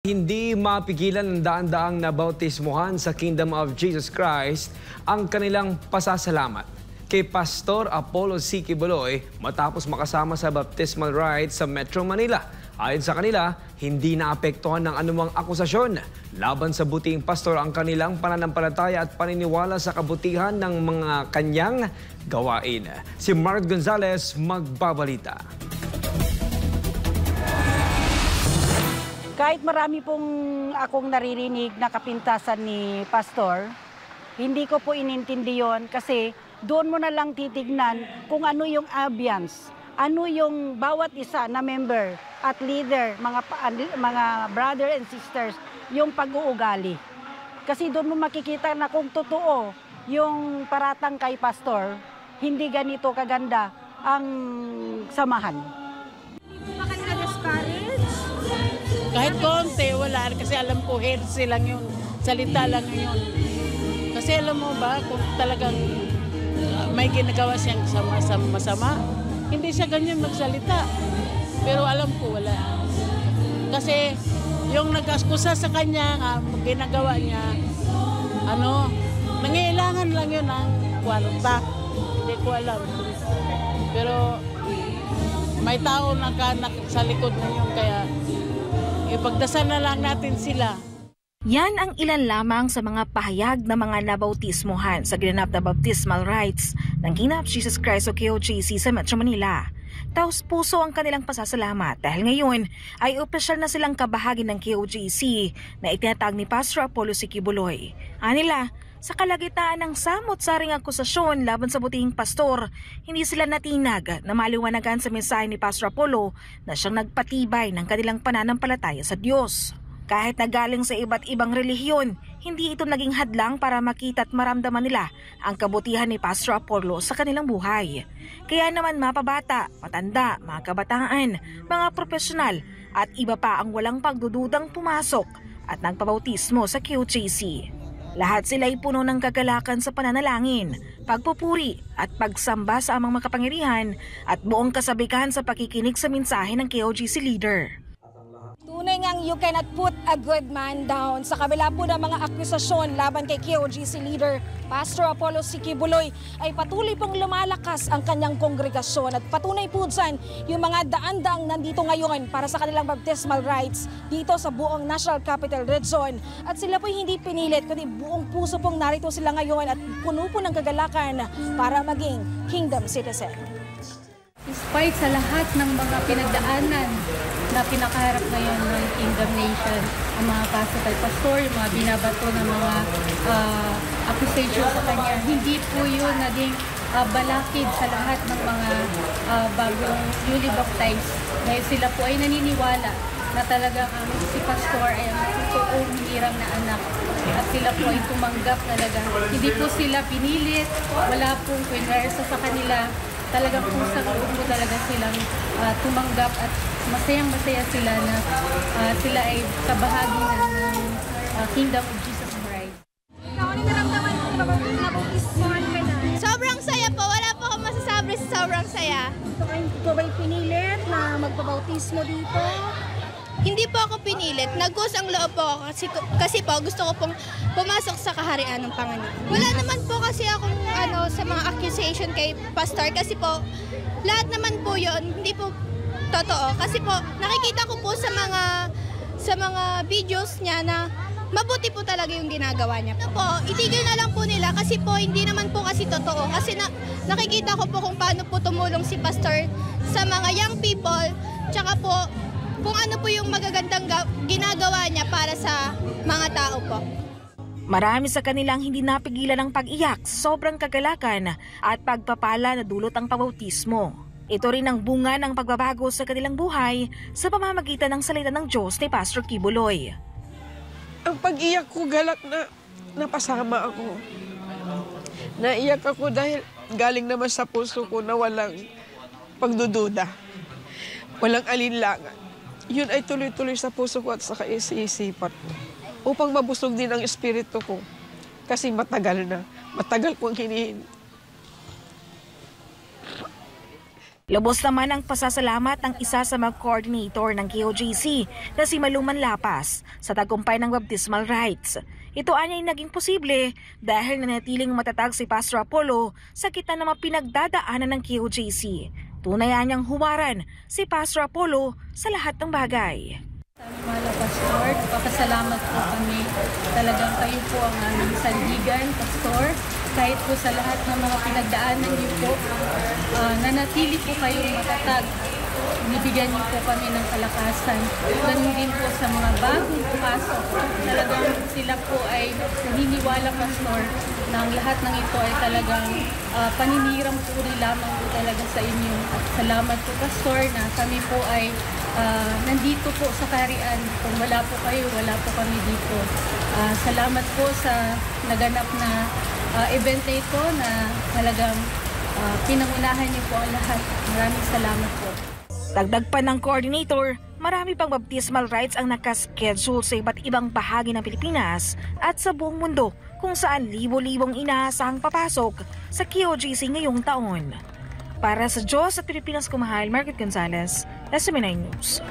Hindi mapigilan ng daan-daang nabautismuhan sa Kingdom of Jesus Christ ang kanilang pasasalamat kay Pastor Apollo C. Quiboloy matapos makasama sa baptismal rite sa Metro Manila. Ayon sa kanila, hindi naapektuhan ng anumang akusasyon laban sa butihing pastor ang kanilang pananampalataya at paniniwala sa kabutihan ng mga kanyang gawain. Si Mark Gonzalez magbabalita. Kahit marami pong akong naririnig na kapintasan ni Pastor, hindi ko po inintindi yon kasi doon mo na lang titignan kung ano yung ambience, ano yung bawat isa na member at leader, mga brother and sisters, yung pag-uugali. Kasi doon mo makikita na kung totoo yung paratang kay Pastor, hindi ganito kaganda ang samahan. Kahit konti, wala. Kasi alam ko, heresy lang yun. Salita lang yun. Kasi alam mo ba, kung talagang may ginagawa siyang masama, hindi siya ganyan magsalita. Pero alam ko, wala. Kasi yung nag-askusa sa kanya, ginagawa niya, nangailangan lang yun ng kwarta. Hindi ko alam. Pero may tao na sa likod na yun, kaya ipagdasal na lang natin sila. Yan ang ilan lamang sa mga pahayag ng mga nabautismuhan sa ginanap na baptismal rites ng Kingdom of Jesus Christ o KOJC sa Metro Manila. Taos puso ang kanilang pasasalamat dahil ngayon ay opisyal na silang kabahagi ng KOJC na itinatag ni Pastor Apollo C. Quiboloy. Anila, sa kalagitnaan ng samot-saring akusasyon laban sa butihing pastor, hindi sila natinag na maliwanagan sa mensahe ni Pastor Apollo na siyang nagpatibay ng kanilang pananampalataya sa Diyos. Kahit nagaling sa iba't ibang relihiyon, hindi ito naging hadlang para makita at maramdaman nila ang kabutihan ni Pastor Apollo sa kanilang buhay. Kaya naman mapabata, matanda, mga kabataan, mga profesional at iba pa ang walang pagdududang pumasok at nagpabautismo sa KOJC. Lahat sila ay puno ng kagalakan sa pananalangin, pagpupuri at pagsamba sa amang makapangyarihan at buong kasabikan sa pakikinig sa mensahe ng KOJC leader. Tunay ngang you cannot put a good man down. Sa kabila po ng mga akusasyon laban kay KOJC leader Pastor Apollo C. Quiboloy ay patuloy pong lumalakas ang kanyang kongregasyon at patunay po dyan yung mga daan-daang nandito ngayon para sa kanilang baptismal rites dito sa buong National Capital Region. At sila po hindi pinilit kundi buong puso pong narito sila ngayon at puno po ng kagalakan para maging kingdom citizen. Despite sa lahat ng mga pinagdaanan na pinakaharap ngayon ng Kingdom Nation, ang mga kaso kay Pastor, yung mga binabato ng mga accusation sa kanya, hindi po yun naging balakid sa lahat ng mga bagong newly baptized. Dahil sila po ay naniniwala na talagang si Pastor ay ang totoong hirang na anak. At sila po ay tumanggap talaga. Hindi po sila pinilit, wala pong pinwersa sa kanila. Talagang pusang loob po talaga silang tumanggap at masayang-masaya sila na sila ay kabahagi ng Kingdom of Jesus Christ. Ikaw, ano naramdaman mo nabautismuhan ka na? Sobrang saya po. Wala po akong masasabi sa sobrang saya. Ikaw ba'y pinilit na magpabautismo dito? Hindi po ako pinilit. Nagkus ang loob po ako kasi po gusto ko pong pumasok sa kaharian ng Panginoon. Wala naman po kasi akong sa mga accusation kay Pastor kasi po lahat naman po yon hindi po totoo. Kasi po nakikita ko po sa mga videos niya na mabuti po talaga yung ginagawa niya. Po, itigil na lang po nila kasi po hindi naman po kasi totoo. Kasi nakikita ko po kung paano po tumulong si Pastor sa mga young people tsaka po kung ano po yung magagandang ginagawa niya para sa mga tao po. Marami sa kanilang hindi napigilan ng pag-iyak, sobrang kagalakan at pagpapala na dulot ang pabautismo. Ito rin ang bunga ng pagbabago sa kanilang buhay sa pamamagitan ng salita ng Diyos ni Pastor Quiboloy. Ang pag-iyak ko galak na napasama ako. Naiyak ako dahil galing naman sa puso ko na walang pagdududa, walang alinlangan. Yun ay tuloy-tuloy sa puso ko at sa kaisipan ko upang mabusog din ang espiritu ko kasi matagal kong hinihintay. Lubos naman ang pasasalamat ng isa sa mga coordinator ng KOJC na si Maluman Lapas sa tagumpay ng baptismal rites. Ito ay naging posible dahil nanatiling matatag si Pastor Apollo sa gitna ng mga pinagdadaanan ng KOJC. Tunay niyang huwaran si Pastor Apollo sa lahat ng bagay. Mahal na Pastor, papasalamat po kami. Talagang kayo po ang aming sandigan, Pastor. Kahit po sa lahat ng mga pinagdaanan niyo po, nanatili po kayong matatag. Binibigyan niyo po kami ng kalakasan. Ganun din po sa mga bagong pumasok. Talagang sila po ay naniniwala, Pastor, na ang lahat ng ito ay talagang paninirang puri lamang po talaga sa inyo. Salamat po, Pastor, na kami po ay nandito po sa kaharian. Kung wala po kayo, wala po kami dito. Salamat po sa naganap na event na ito na talagang pinangunahan niyo po ang lahat. Maraming salamat po. Dagdag pa ng coordinator, marami pang baptismal rites ang nakaschedule sa iba't ibang bahagi ng Pilipinas at sa buong mundo kung saan libo-libong inaasahang papasok sa KOJC ngayong taon. Para sa Diyos at Pilipinas Kumahal, Margaret Gonzalez, SMNI News.